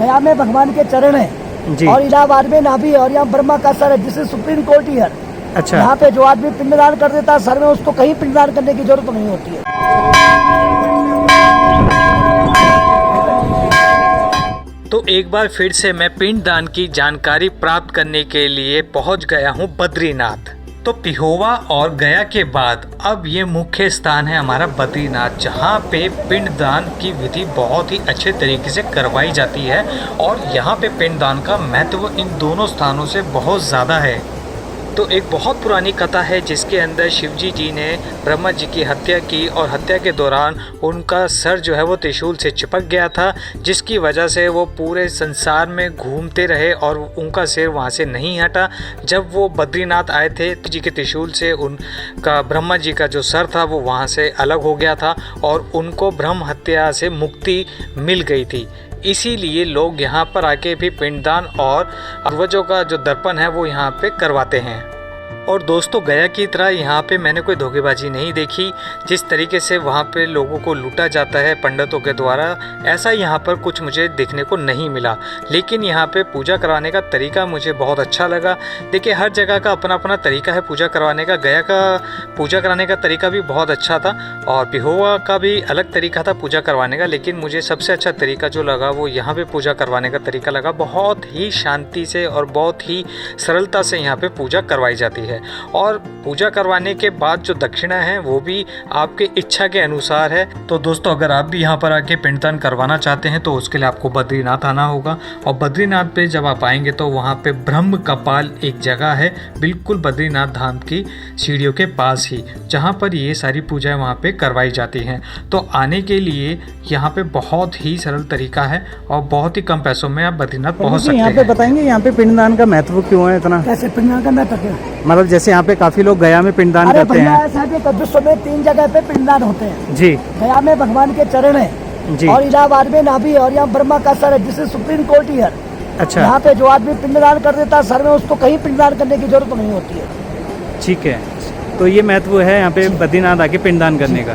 गया में भगवान के चरण है जी। और इलाहाबाद में नाभि और यहाँ ब्रह्मा का सर है, जिसे सुप्रीम कोर्ट ही है। अच्छा। यहाँ पे जो आदमी पिंडदान कर देता है सर में, उसको कहीं पिंडदान करने की जरूरत नहीं होती है। तो एक बार फिर से मैं पिंडदान की जानकारी प्राप्त करने के लिए पहुंच गया हूं बद्रीनाथ। तो पिहोवा और गया के बाद अब ये मुख्य स्थान है हमारा बद्रीनाथ, जहाँ पे पिंडदान की विधि बहुत ही अच्छे तरीके से करवाई जाती है और यहाँ पे पिंडदान का महत्व इन दोनों स्थानों से बहुत ज़्यादा है। तो एक बहुत पुरानी कथा है जिसके अंदर शिवजी जी ने ब्रह्मा जी की हत्या की और हत्या के दौरान उनका सर जो है वो त्रिशूल से चिपक गया था, जिसकी वजह से वो पूरे संसार में घूमते रहे और उनका सिर वहाँ से नहीं हटा। जब वो बद्रीनाथ आए थे जी के त्रिशूल से उनका ब्रह्मा जी का जो सर था वो वहाँ से अलग हो गया था और उनको ब्रह्म हत्या से मुक्ति मिल गई थी। इसीलिए लोग यहाँ पर आके भी पिंडदान और पूर्वजों का जो दर्पण है वो यहाँ पे करवाते हैं। और दोस्तों गया की तरह यहाँ पे मैंने कोई धोखेबाजी नहीं देखी। जिस तरीके से वहाँ पे लोगों को लूटा जाता है पंडितों के द्वारा, ऐसा यहाँ पर कुछ मुझे देखने को नहीं मिला। लेकिन यहाँ पे पूजा करवाने का तरीका मुझे बहुत अच्छा लगा। देखिए हर जगह का अपना अपना तरीका है पूजा करवाने का। गया का पूजा कराने का तरीका भी बहुत अच्छा था और पिहोवा का भी अलग तरीका था पूजा करवाने का, लेकिन मुझे सबसे अच्छा तरीका जो लगा वो यहाँ पे पूजा करवाने का तरीका लगा। बहुत ही शांति से और बहुत ही सरलता से यहाँ पे पूजा करवाई जाती है और पूजा करवाने के बाद जो दक्षिणा है वो भी आपके इच्छा के अनुसार है। तो दोस्तों अगर आप भी यहाँ पर आके पिंडदान करवाना चाहते हैं तो उसके लिए आपको बद्रीनाथ आना होगा। और बद्रीनाथ पे जब आप आएंगे तो वहाँ पे ब्रह्म कपाल एक जगह है बिल्कुल बद्रीनाथ धाम की सीढ़ियों के पास ही, जहाँ पर ये सारी पूजाएं वहाँ पे करवाई जाती हैं। तो आने के लिए यहाँ पे बहुत ही सरल तरीका है और बहुत ही कम पैसों में आप बद्रीनाथ पहुँच सकते हैं। यहाँ पे बताएंगे यहाँ पे पिंडदान का महत्व क्यों है इतना? कैसे पिंडदान करना है? मतलब जैसे यहाँ पे काफी लोग गया में पिंडदान करते हैं। विश्व में 3 जगह पे पिंडदान होते हैं जी। गया में भगवान के चरण है जी। और इलाहाबाद में नाभि और यहाँ ब्रह्मा का सर है, जिसे सुप्रीम कोर्ट ही है। अच्छा। यहाँ पे जो आदमी पिंडदान कर देता है सर में, उसको कहीं पिंडदान करने की जरूरत नहीं होती है। ठीक है, तो ये महत्व है यहाँ पे बद्रीनाथ आके पिंडदान करने का।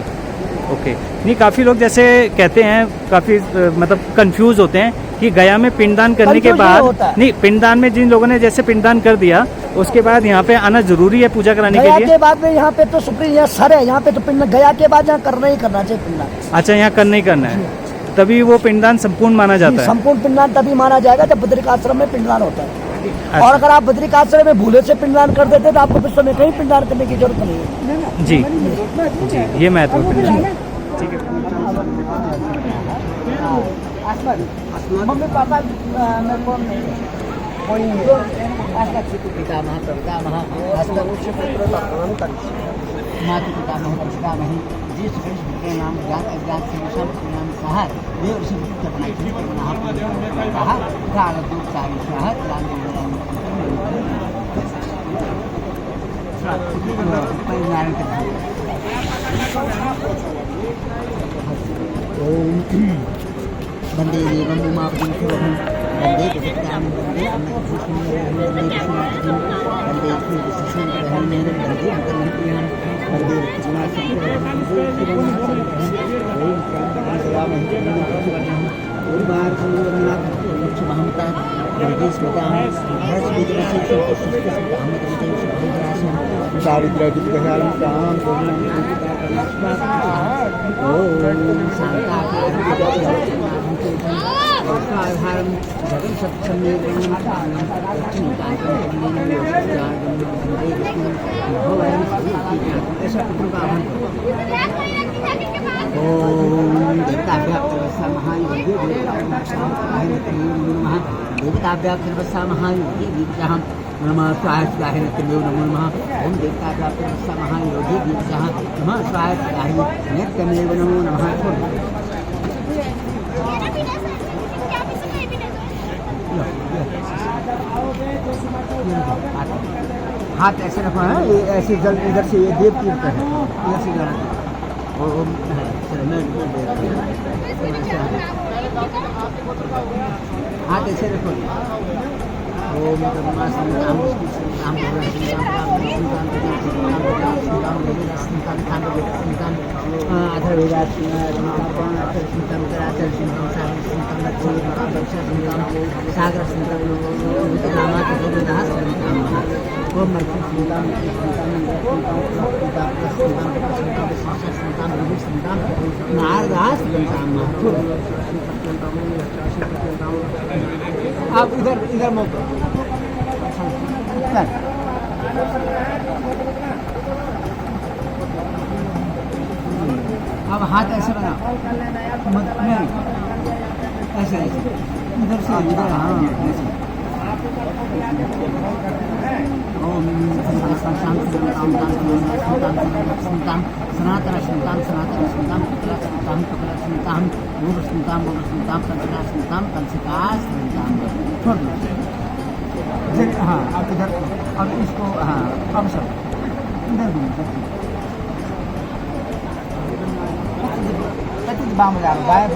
ओके। नहीं काफ़ी लोग जैसे कहते हैं, काफ़ी मतलब कंफ्यूज होते हैं कि गया में पिंडदान करने के बाद नहीं, पिंडदान में जिन लोगों ने जैसे पिंडदान कर दिया उसके बाद यहाँ पे आना जरूरी है पूजा कराने के लिए? गया के बाद में यहाँ पे तो सुप्रीम यहाँ सर है, यहाँ पे तो पिंड गया के बाद यहाँ करना ही करना चाहिए पिंडदान। अच्छा, यहाँ करना ही करना है, तभी वो पिंडदान संपूर्ण माना जाता है। संपूर्ण पिंडदान तभी माना जाएगा जब बद्रिकाश्रम में पिंडदान होता है। और अगर आप बद्रिकाश्रम में भूले से पिंडदान कर देते तो आपको विश्व में कहीं पिंडदान करने की जरूरत नहीं है। जी जी, ये महत्वपूर्ण है। ठीक है। मम्मी पापा मैं कौन नहीं कोई माता पिता पितामही जिस के नाम ज्ञात अज्ञात से विषम नाम कहा ये उसी के बनाई थी कहा प्राण दुख सारी शहर परिणाम वंदे देवं उमापतिं शिवं वंदे जगत्यां वंदे अमृतभूषणं वंदे विष्णुपतिं वंदे श्रीकृष्णं वंदे अंतर्निहितं वंदे कृष्णाशंकरं वंदे शिवं ओम सदामहि ओम बार सुंदरनाथ सुमहंता वंदे स्मृतां हर्षविद्रसिं पुष्पस्मृतामृतं शुभ्रजरासं चारित्रविद्गहालं तां ओम शांताकारं आधारं जगन सत्संगेन ऐसा पुत्र का ओम देवताभ्यां महायोगी देवताभ्यां सर्वसा महायोगी विद्यां नमः स्वाहा स्वाहे नमो नमः ओम देवताभ्यां सर्वसा महायोगी विद्यां नमः स्वाहा स्वाहे नित्यमेव नमो नमः। हाथ ऐसे रखना है, ये ऐसे जल इधर से ये देव तीर्थ है, इधर से जाना हाथ ऐसे रखो। ओम ब्रह्मा संताम विष्णु संताम भगवान संताम अथर्वेदा संताम कराचर संताम सागर संताम दक्षा संताम सागर संताम नामात गोविंदा संताम ओम मर्ति संताम संताम संताम नारदास संताम आप इधर मौका अब हाथ ऐसे बनाओ ऐसे ऐसे इधर से इधर हाँ ऐसे ओम संताम सनातन संताम कपिला संताम मूल संताम कंसिका संताम छोड़ दो हाँ अब इधर अब इसको हाँ अब सब इधर बाम जा रहा है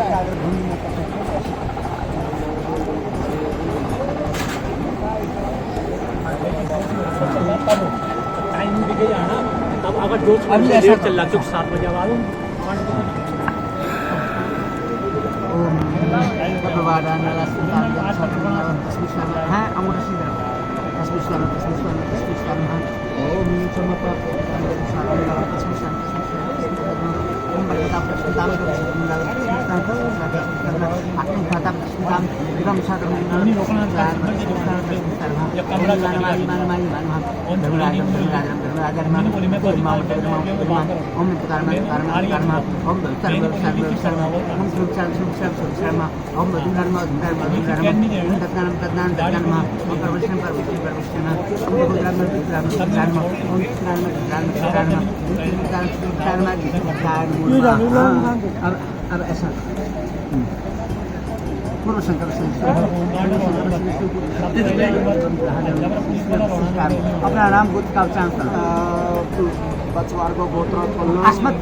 टाइम दिखे जाना तब अगर जो चल रहा चुप 7 बजे आ रहा अब ऐसा पूर्व शंकर अपना नाम गोत्र का उच्चारण बचवार्ग गोत्र अस्मत्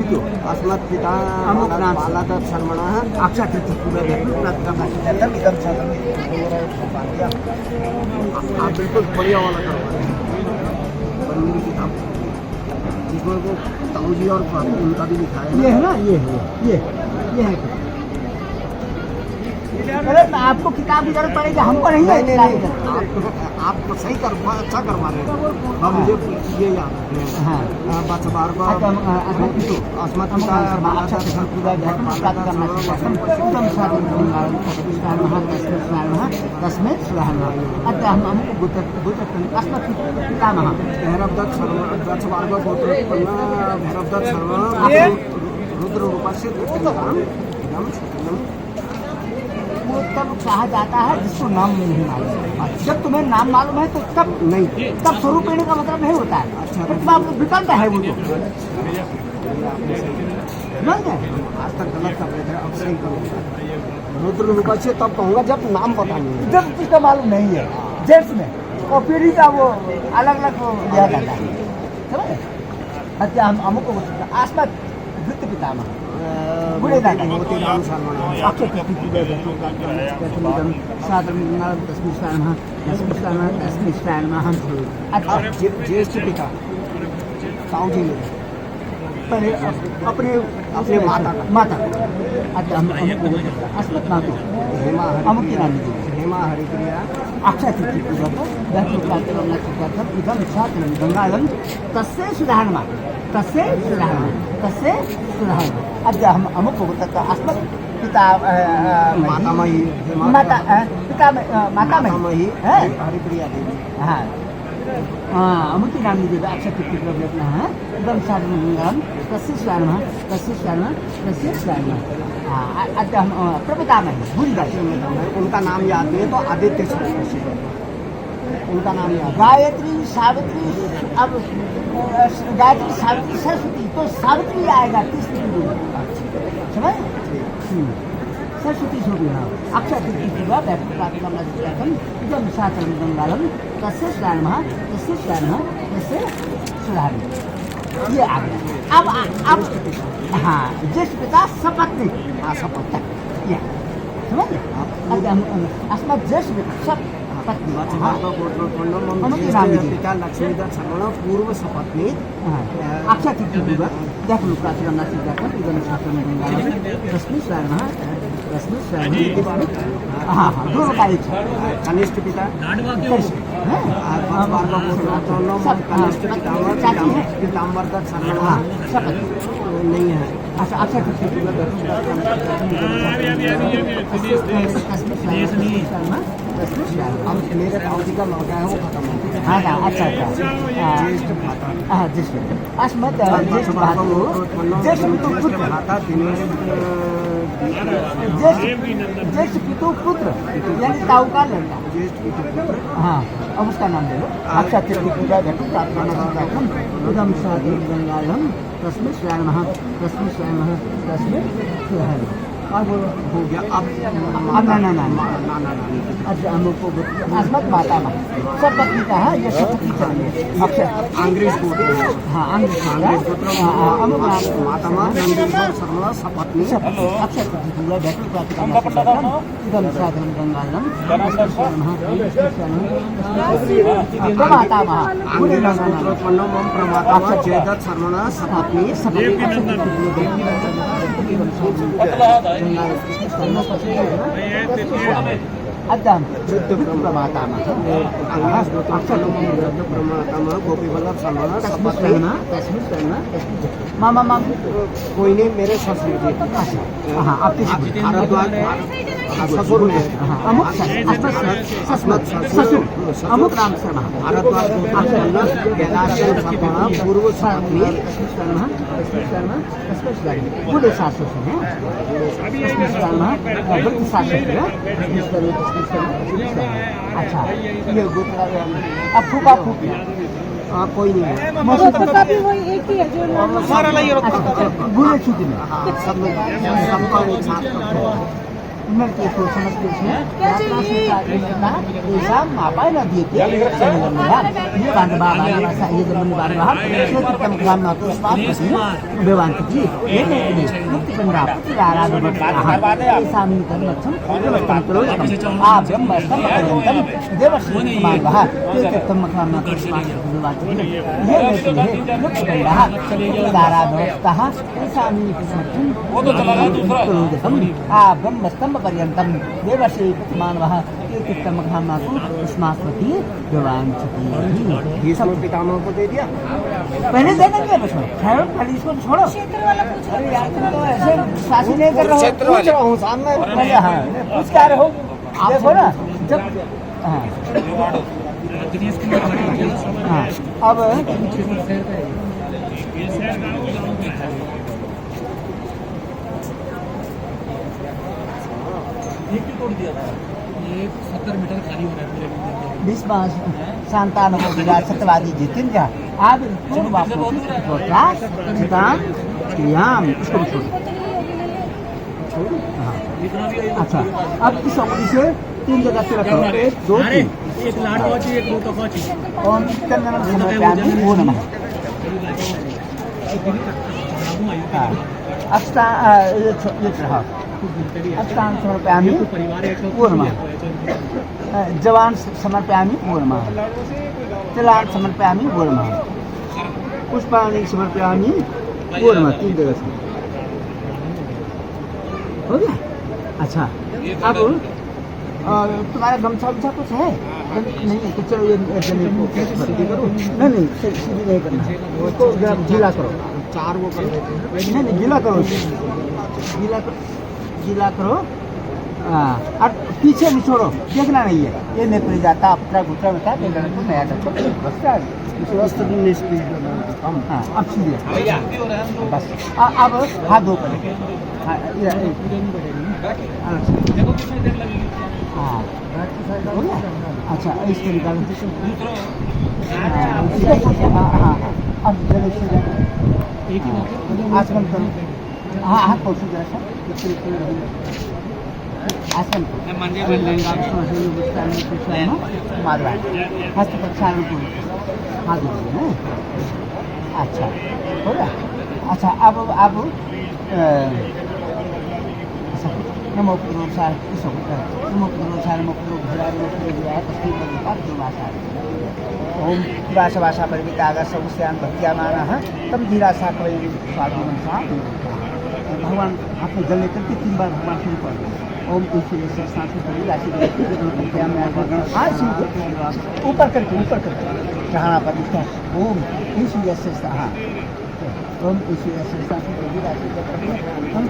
पिता अमुक नाम बालादत्त शर्मणा अक्षय तृतीय पूरा आप बिल्कुल बढ़िया वाला करवा मेरी किताब जिसमें वो ताऊ जी और उनका भी लिखा है ये है ना ये है अरे आपको किताब की जरूरत पड़ेगी हमको नहीं है आपको सही अच्छा करवा रहे हैं मुझे ये याद है हाँ बचवार्ग अस्मत् तस्में पितामह भैरवदत्त शर्मा बचवार्ग गोत्र भैरवदत्त शर्मा रुद्र रूपा से वो तब कहा जाता है जिसको नाम में नहीं मालूम। जब तुम्हें नाम मालूम है तो तब नहीं, तब स्वरूपिणी का मतलब नहीं होता है। अच्छा विकल्प है वो तो आज तक गलत कर रहे थे, अब सही करूँगा। रुद्र रूपा से तब कहूँगा जब नाम पता नहीं है, जब किसका मालूम नहीं है जेंट्स में और पीढ़ी का वो अलग अलग लिया जाता है। अच्छा हम अमुक आसपास वृत्त पितामह बुढ़े दादा ज्येष्ठ पिता ताऊ जी मेरे पहले अपने माता अच्छा हम अस्मत् माता हेमा अमुक की नाम हेमा हरिप्रिया अक्षय तृतीय गंगाधम तस्य सुधारणा तस्य सुधारणा अब जब हम अमुक तक अस्मत् पिता मातामही पिता मातामही हरिप्रिया देवी हाँ हाँ अमुक की नाम लीजिएगा अक्षय तृतीय अपना है एकदम साधारण तस्य सुधारणा हाँ अब हम प्रपितामही भूल गए उनका नाम याद नहीं है तो आदित्य उनका नाम याद गायत्री सावित्री अब गायत्री सावित्री सरस्वती तो सावित्री आएगा तीसरी समझ सरस्वती छोटी हाँ अक्षय तृतीय गंगालम तस्य सुधारणा ये आ गया अब हाँ ज्येष्ठ पिता सपत्नी हाँ सपत्नी समझ अस्मत् ज्येष्ठ पिता सब पत्नी पिता लक्ष्मीधर शर्मण पूर्व सपत्नी अक्षय तृतीया देखो प्राचीन नासिक देखो इधर शास्त्र में रश्मि स्वर्ण रश्मि स्वर्ण हाँ हाँ दोनों का एक कनिष्ठ पिता कनिष्ठ पीताम्बर दत्त शर्मण शपथ नहीं है। अच्छा अक्षय तृतीया अब मेरे ताऊजी का लौटा है वो खत्म हो गया। हाँ हाँ अच्छा अच्छा ज्येष्ठ भाता हाँ ज्येष्ठ अस्मत् ज्येष्ठ भातु ज्येष्ठ पितु पुत्र भाता दिनेश ज्येष्ठ पितु पुत्र यानी ताऊ का लड़का ज्येष्ठ पिता हाँ अब उसका नाम ले लो अक्षय तृतीया देखो प्रार्थना उदम साधु गंगालम तस्मिन् स्वयं तस्मिन् स्वयं तस्मिन् स्वयं और बोलो हो गया। अब ना अच्छा हमको अस्मत् माता में सब पत्नी का है ये सब पत्नी चाहिए अक्षय अंग्रेज गोत्र हाँ अंग्रेज गोत्र माता नंदीश्वर शर्मा सपत्नी अक्षय तृतीया देखो प्रार्थना इदम साधु गंगालम माता महा अंग्रेज गोत्रोत्पन्न मम प्रमाता जयदत्त शर्मण सपत्नी अद्दाम प्रमाता अंग्रेज गोत्रोत्पन्न प्रमाता गोपी वल्लभ शर्मण सपत्नी मामा माम कोई नहीं मेरे ससुर जी हाँ आपके भारद्वाज ससुर में अमुक अस्मत् ससुर अमुक राम शर्मा भारद्वाज गोत्रोत्पन्न कैलाश शर्मण पूर्व सपत्नी पूरे सासू से हैं वृद्ध सासू से अच्छा ये गोत्र अब फूका फूक कोई नहीं है। का भी वही एक ही है जो नाम बुरे छुट्टी में सब लोग सबका एक साथ करते हैं। उनके को समझते हैं ऐसा मापा न दिए थे ये बांध बाबा ये जमीन बांध बाबा ये तम ग्राम में पुष्पात बेवान की ये मुक्ति पंद्रह पुत्रारा ऐसा मिल कर लक्षण नमस्कार करो आप ब्रह्म स्तंभ पर्यंतम देवश्री मान बहा ये तम ग्राम में पुष्पात बेवान की ये मुक्ति पंद्रह पुत्रारा व्यवस्था ऐसा मिल कर लक्षण आप ब्रह्म स्तंभ पर्यंतम देवश्री मानवः कीर्तितमघामातु स्मास्वती देवांचति भीष्म पितामह को दे दिया। पहले दे देंगे बच्चों ठहरो पहले इसको छोड़ो क्षेत्र वाला पूछ अरे यार तुम तो ऐसे शादी नहीं कर रहे हो पूछ रहा हूँ सामने पहले हाँ पूछ क्या रहे हो आप हो ना जब हाँ अब ये 70 मीटर खाली हो रहा है भीष्म शांतानुको विराट सत्यवादी जितेंद्र अब क्रियाम इसको भी छोड़ो अच्छा अब इस उंगली से 3 जगह से रखो 1 2 3 एक लाडवा चाहिए एक रोटवा चाहिए ओम चंदनम समर्पयामि वो नमः अष्टा ये रहा अष्टांग समर्पयामि वो नमः जवान समर्पयामि वो नमः तिलान समर्पयामि वो नमः पुष्पाणि समर्पयामि वो नमः 3 जगह से हो गया। अच्छा अब तुम्हारा गमछा वमछा कुछ है नहीं है तो चलो ये जमीन को सीधी करो नहीं सीधी नहीं करना उसको गीला करो 4 वो कर देते हैं नहीं गीला करो गीला करो और पीछे भी छोड़ो देखना नहीं है ये नहीं जाता अपना गुटरा में था नया हाँ अब सीधे बस अब हाथ धो कर हाँ हो गया। अच्छा इसको निकालो हाँ अब आसमान करो हाँ हाथ पहुँचो जरा सा आसन माधवा हस्त प्रक्षालन को हाथ धोइए अच्छा हो गया। अच्छा अब नमो पुरुषाय नमो पुरुषाय नमो पुरुषाय नमो पुरुषाय तस्मै पुरुषाय ओम वासवासा परिवितागा सौस्यान भक्त्यामानः तम धीरासा कवि स्वागमन सा भगवान आपने जल लेकर के 3 बार भगवान शुरू कर ओम ईश्वर से सांस करी राशि भक्त्या में आज ऊपर करके जहाँ पर लिखा ओम ईश्वर से हाँ ओम ईश्वर से सांस करी राशि हम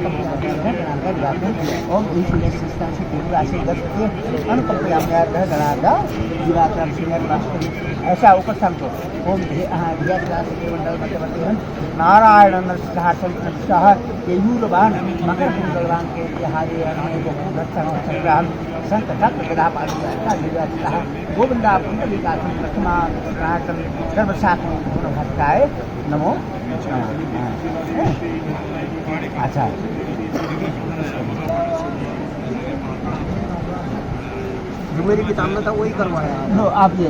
ओम ईश्वर से सांस करी राशि करके अनुपम्पया में गणागा जीवात्मा श्रीमद वास्तव ऐसा ऊपर सांगतो ओम नारायण नरसिंह केयूरवान मकर कुंडलवान के हारे संग्राम संकट गोविंदा पुंडलिका प्रथमा सर्वसात्म भक्ताय नमो अच्छा जो मेरी किताब में था वही करवाया नो आप ये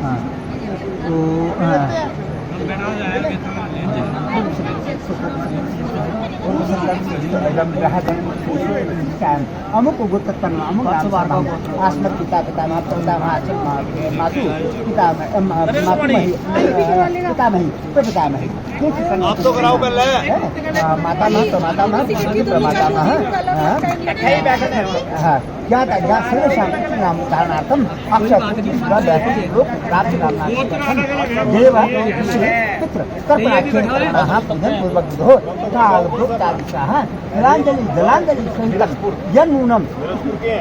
हाँ तो अमुक गोत्रतन अमुक आस्मत् पिता पितामह मातु पितामही प्रपितामही आप तो कराओ कर ले मातामह तो मातामह प्रमातामह हाँ ज्ञाता ज्ञात सर्वेषां नाम धारणार्थम अक्षय प्राप्ति देव पितृ तर्पणाख्येन पूजन पूर्वक विधो तथा भोक्तादिशाः जलांजलि जलांजलि सहितं यन्नूनम्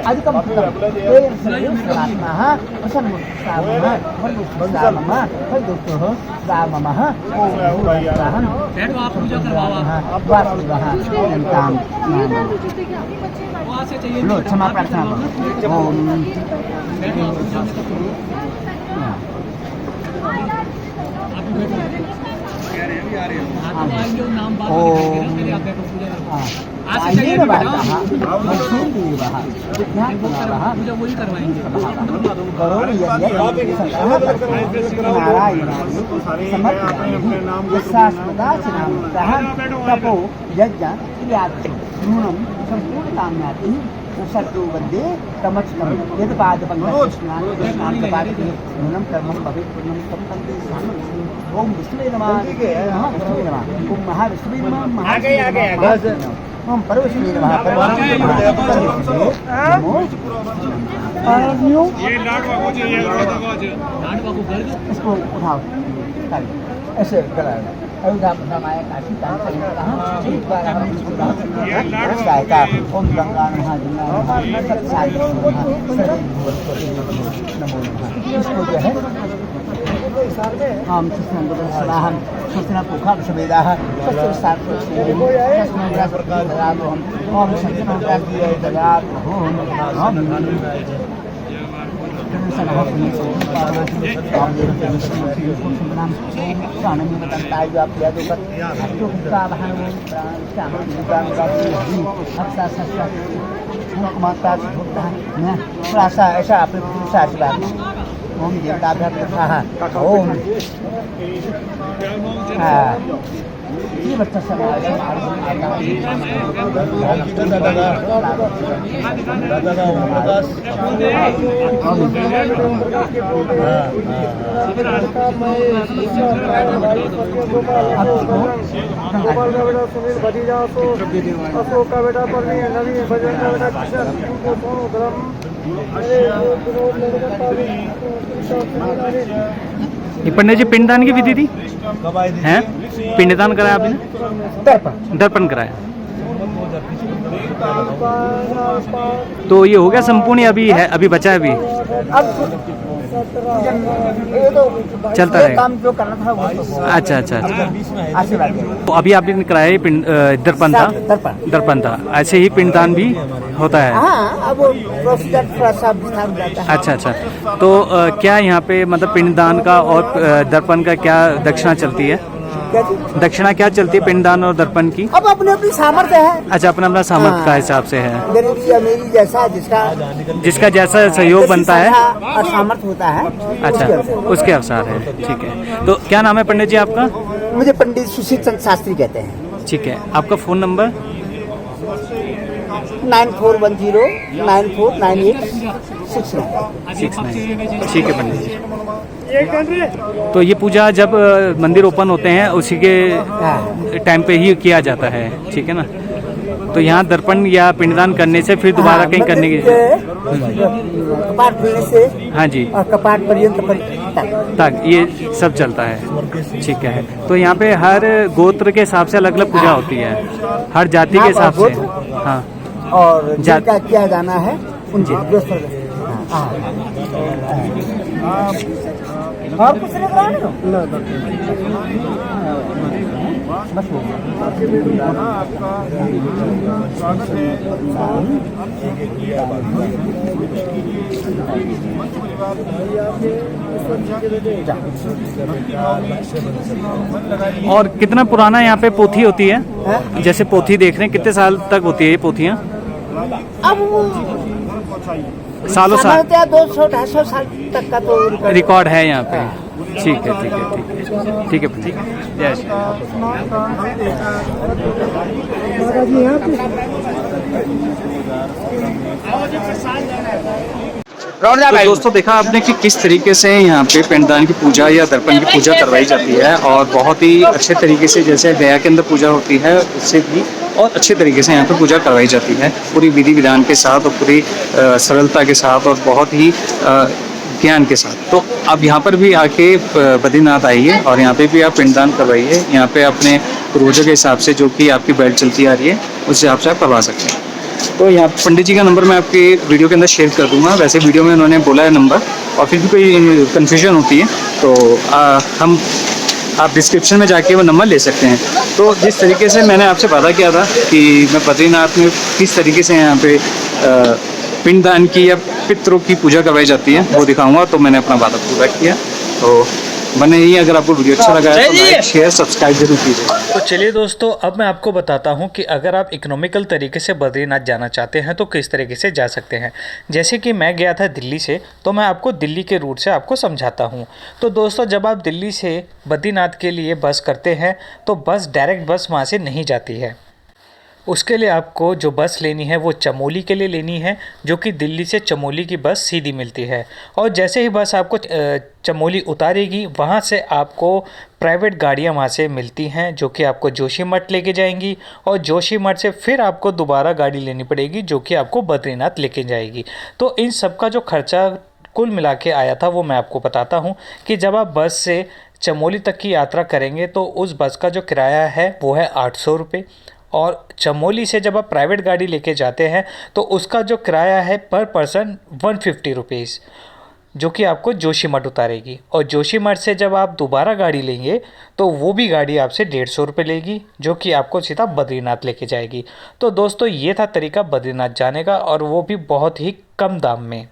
अधिकं कृतं तेन सर्वं सनात्मः प्रसन्नमुत्साहः फलदुःखसामः फलदुःखः साममः ओम भूरस्ताहं आप पूजा करवाओ आप वासुदेवः अनन्तां वहाँ से चाहिए लो क्षमा प्रार्थना करो ओम नाम बात ओम आजीनवादः मधुदेवः विज्ञानदेवः पूजा वही करवाएंगे तपो यज्ञ नूनम संपूर्ण कामयाति शत्रु वंदे तमच्कम यदि पाद पंकजस्नान नूनम कर्मं भवेत् पुण्यं तम तन्ते सामं ओम विष्णुवे नमः विष्णुवे नमः ओम महाविष्णुवे नमः महाविष्णुवे नमः ओम परमेश्वरे नमः परमेश्वरे नमः ये लाड बाबू जी ये लाड बाबू कर दो इसको उठाओ ऐसे गला अयोध्या प्रथमाय काशी कहाँ एक बार हम गायका ओम गंगा नमः गंगा नमो नमः इसको जो है हम हम शस्त्र पुखा सवेदाः शस्त्र शास्त्र ओम ऐसा अपने आशीर्वाद ओम देवताभ्यः ओम ये बच्चा सुनील भतीजा अशोक का बेटा परवीन नवीन भजन का बेटा किशन सोनू धर्म ये पंडित जी पिंडदान की विधि थी हैं पिंडदान कराया आपने दर्पण कराया तो ये हो गया संपूर्ण या अभी है अभी बचा है अभी चलता रहेगा काम जो करना था वो अच्छा अच्छा अच्छा आशीर्वाद तो अभी आपने कराया ये दर्पण था दर्पण था ऐसे ही पिंडदान भी होता है हाँ अब वो प्रोसीजर थोड़ा सा विस्तार हो जाता है अच्छा अच्छा तो क्या यहाँ पे मतलब पिंडदान का और दर्पण का क्या दक्षिणा चलती है क्या चीज? दक्षिणा क्या चलती है पिंडदान और दर्पण की अब अपने अपनी सामर्थ्य है अच्छा अपना अपना सामर्थ्य का हिसाब से है गरीबी या मेरी जैसा जिसका जैसा सहयोग बनता है और सामर्थ्य होता है अच्छा उसके अनुसार है ठीक है तो क्या नाम है पंडित जी आपका मुझे पंडित सुशील चंद्र शास्त्री कहते हैं। ठीक है, आपका फ़ोन नंबर? 9410949869। ठीक है पंडित जी। तो ये पूजा जब मंदिर ओपन होते हैं उसी के टाइम पे ही किया जाता है, ठीक है ना? तो यहाँ दर्पण या पिंडदान करने से फिर दोबारा कहीं करने की कपाट खुलने से हाँ जी और कपाट पर्यंत तक ये सब चलता है, ठीक है। तो यहाँ पे हर गोत्र के हिसाब से अलग अलग पूजा होती है, हर जाति के हिसाब से। हाँ, और जिनका किया जाना है उनकी और कुछ नहीं कराना बस हो गया। और कितना पुराना यहाँ पे पोथी होती है? जैसे पोथी देख रहे हैं, कितने साल तक होती है ये पोथियाँ? अब सालों साल 200-250 साल तक का तो रिकॉर्ड है यहाँ पे। ठीक है, ठीक है, ठीक है, ठीक है, ठीक है। जय श्री तो दोस्तों देखा आपने कि किस तरीके से यहाँ पे पिंडदान की पूजा या दर्पण की पूजा करवाई जाती है, और बहुत ही अच्छे तरीके से, जैसे गया के अंदर पूजा होती है उससे भी और अच्छे तरीके से यहाँ पे पूजा करवाई जाती है, पूरी विधि विधान के साथ और पूरी सरलता के साथ और बहुत ही ज्ञान के साथ। तो अब यहाँ पर भी आके बद्रीनाथ आइए और यहाँ पे भी आप पिंडदान करवाइए। यहाँ पे अपने पूर्वजों के हिसाब से जो कि आपकी बेल्ट चलती आ रही है उस हिसाब से आप करवा सकते हैं। तो यहाँ पंडित जी का नंबर मैं आपके वीडियो के अंदर शेयर कर दूंगा। वैसे वीडियो में उन्होंने बोला है नंबर, और फिर भी कोई कन्फ्यूजन होती है तो आप डिस्क्रिप्शन में जाके वो नंबर ले सकते हैं। तो जिस तरीके से मैंने आपसे वादा किया था कि मैं बद्रीनाथ में किस तरीके से यहाँ पे पिंडदान की या पितरों की पूजा करवाई जाती है वो दिखाऊंगा, तो मैंने अपना वादा पूरा किया। तो बने ही, अगर आपको वीडियो अच्छा लगा है तो लाइक शेयर सब्सक्राइब जरूर कीजिए। तो चलिए दोस्तों, अब मैं आपको बताता हूं कि अगर आप इकोनॉमिकल तरीके से बद्रीनाथ जाना चाहते हैं तो किस तरीके से जा सकते हैं। जैसे कि मैं गया था दिल्ली से, तो मैं आपको दिल्ली के रूट से आपको समझाता हूं। तो दोस्तों, जब आप दिल्ली से बद्रीनाथ के लिए बस करते हैं तो बस डायरेक्ट बस वहाँ से नहीं जाती है। उसके लिए आपको जो बस लेनी है वो चमोली के लिए लेनी है, जो कि दिल्ली से चमोली की बस सीधी मिलती है। और जैसे ही बस आपको चमोली उतारेगी, वहाँ से आपको प्राइवेट गाड़ियाँ वहाँ से मिलती हैं जो कि आपको जोशीमठ लेके जाएंगी, और जोशीमठ से फिर आपको दोबारा गाड़ी लेनी पड़ेगी जो कि आपको बद्रीनाथ लेके जाएगी। तो इन सब का जो खर्चा कुल मिला के आया था वो मैं आपको बताता हूँ कि जब आप बस से चमोली तक की यात्रा करेंगे तो उस बस का जो किराया है वो है 800 रुपये, और चमोली से जब आप प्राइवेट गाड़ी लेके जाते हैं तो उसका जो किराया है पर पर्सन 150 रुपीज़, जो कि आपको जोशीमठ उतारेगी। और जोशीमठ से जब आप दोबारा गाड़ी लेंगे तो वो भी गाड़ी आपसे 150 रुपये लेगी, जो कि आपको सीधा बद्रीनाथ लेके जाएगी। तो दोस्तों, ये था तरीका बद्रीनाथ जाने का, और वो भी बहुत ही कम दाम में।